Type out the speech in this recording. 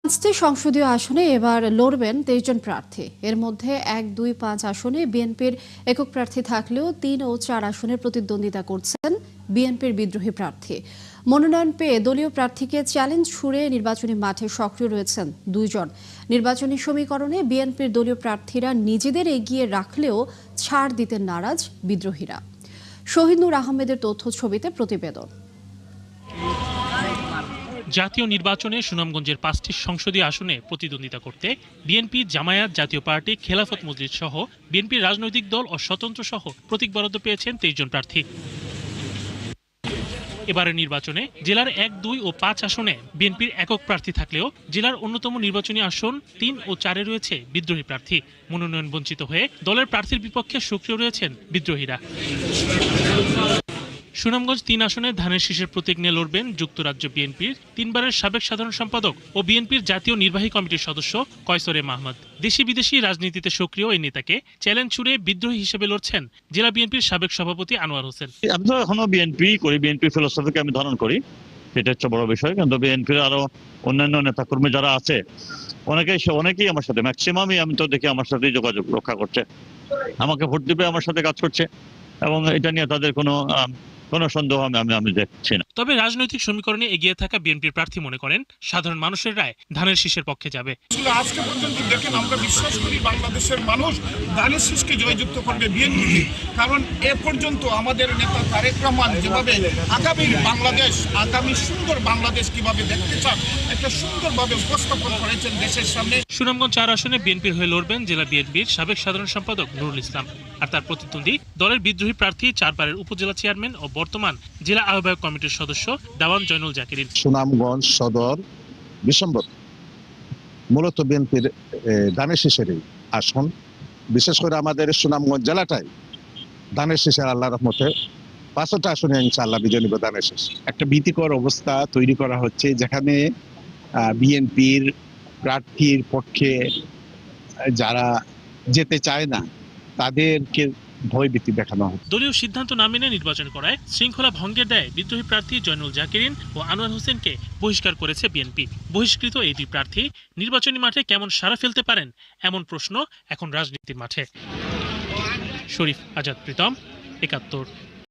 পাঁচটি সংসদীয় আসনে এবার লড়বেন 23 জন প্রার্থী। এর মধ্যে 1, 2, 5 আসনে বিএনপির একক প্রার্থী থাকলেও 3 ও 4 আসনে প্রতিদ্বন্দ্বিতা করছেন বিএনপির বিদ্রোহী প্রার্থী। মনোনয়ন পেয়ে দলীয় প্রার্থীকে চ্যালেঞ্জ ছুড়ে নির্বাচনী মাঠে সক্রিয় রয়েছেন 2 জন। নির্বাচনী সমীকরণে বিএনপির দলীয় প্রার্থীরা নিজেদের এগিয়ে রাখলেও ছাড় দিতে নারাজ বিদ্রোহীরা। শহীদ নূর আহমেদের তথ্য ছবিতে প্রতিবেদন। জাতীয় নির্বাচনে সুনামগঞ্জের 5টি সংসদীয় আসনে প্রতিদ্বন্দ্বিতা করতে বিএনপি, জামায়াত, জাতীয় পার্টি, খেলাফত মজলিস সহ বিএনপির রাজনৈতিক দল ও স্বতন্ত্র সহ প্রতীক বরাদ্দ পেয়েছেন 23 জন প্রার্থী। এবারের নির্বাচনে জেলার 1, 2 ও 5 আসনে বিএনপির একক প্রার্থী থাকলেও জেলার অন্যতম নির্বাচনী আসন 3 ও 4-এ রয়েছে বিদ্রোহী প্রার্থী। মনোনয়ন বঞ্চিত হয়ে দলের প্রার্থীর বিপক্ষে সক্রিয় রয়েছেন বিদ্রোহীরা। সুনামগঞ্জ 3 আসনে ধানের শীষের প্রতীক নিয়ে লড়বেন যুক্তরাজ্য বিএনপির 3 বারের সাবেক সাধারণ সম্পাদক ও বিএনপির জাতীয় নির্বাহী কমিটির সদস্য কয়সরে মাহমুদ। দেশি বিদেশি রাজনীতিতে সক্রিয় এই নেতাকে চ্যালেঞ্জ ছুড়ে বিদ্রোহী হিসেবে লড়ছেন জেলা বিএনপির সাবেক সভাপতি আনোয়ার হোসেন। আমি তো এখনো বিএনপি করি, বিএনপি ফিলোসফিকে আমি ধারণ করি, সেটা হচ্ছে বড় বিষয়। কিন্তু বিএনপির আরো অন্যান্য নেতাকর্মী যারা আছে অনেকেই আমার সাথে, ম্যাক্সিমামই আমি তো দেখি আমার সাথেই যোগাযোগ রক্ষা করছে, আমাকে ভোট দিবে, আমার সাথে কাজ করছে, এবং এটা নিয়ে তাদের কোনো সন্দেহ আমি দেখছি না। তবে রাজনৈতিক সমীকরণে এগিয়ে থাকা বিএনপির প্রার্থী মনে করেন সাধারণ মানুষের রায় ধানের শীষের পক্ষে যাবে। আজকে পর্যন্ত দেখেন, আমরা বিশ্বাস করি বাংলাদেশের মানুষ ধানের শীষকে জয়যুক্ত করবে বিএনপি। কারণ এ পর্যন্ত আমাদের নেতা তারেক রহমান যেভাবে আগামী সুন্দর বাংলাদেশ কিভাবে দেখতে চান, একটা সুন্দরভাবে উপস্থাপন করেছেন দেশের সামনে। সুনামগঞ্জ 4 আসনে বিএনপির হয়ে লড়বেন জেলা বিএনপির সাবেক সাধারণ সম্পাদক নুরুল ইসলাম। আর তার প্রতিদ্বন্দ্বী দলের বিদ্রোহী প্রার্থী 4 বারের উপজেলা চেয়ারম্যান ও বর্তমান জেলা আহ্বায়ক কমিটির সদস্য দেওয়ান জয়নুল জাকিরিন। সুনামগঞ্জ সদর বিশম্বর মূলত বিএনপির ধানের শীষের আসন, বিশেষ করে আমাদের সুনামগঞ্জ জেলাটাই ধানের শীষের আল্লাহর রহমতে 5টা আসনে ইনশাআল্লাহ বিজয় নিব ধানের শীষ। একটা ভীতিকর অবস্থা তৈরি করা হচ্ছে, যেখানে বিএনপির প্রার্থীর পক্ষে যারা যেতে চায় না তাদেরকে ভয়ভীতি দেখানো হয়। দলীয় সিদ্ধান্ত না মেনে নির্বাচন করায় শৃঙ্খলা ভঙ্গের দায়ে বিদ্রোহী প্রার্থী জয়নুল জাকিরিন ও আনোয়ার হোসেনকে বহিষ্কার করেছে বিএনপি। বহিষ্কৃত এই দুই প্রার্থী নির্বাচনী মাঠে কেমন সাড়া ফেলতে পারেন, এমন প্রশ্ন এখন রাজনীতির মাঠে। শরীফ আজাদ প্রীতম, ৭১।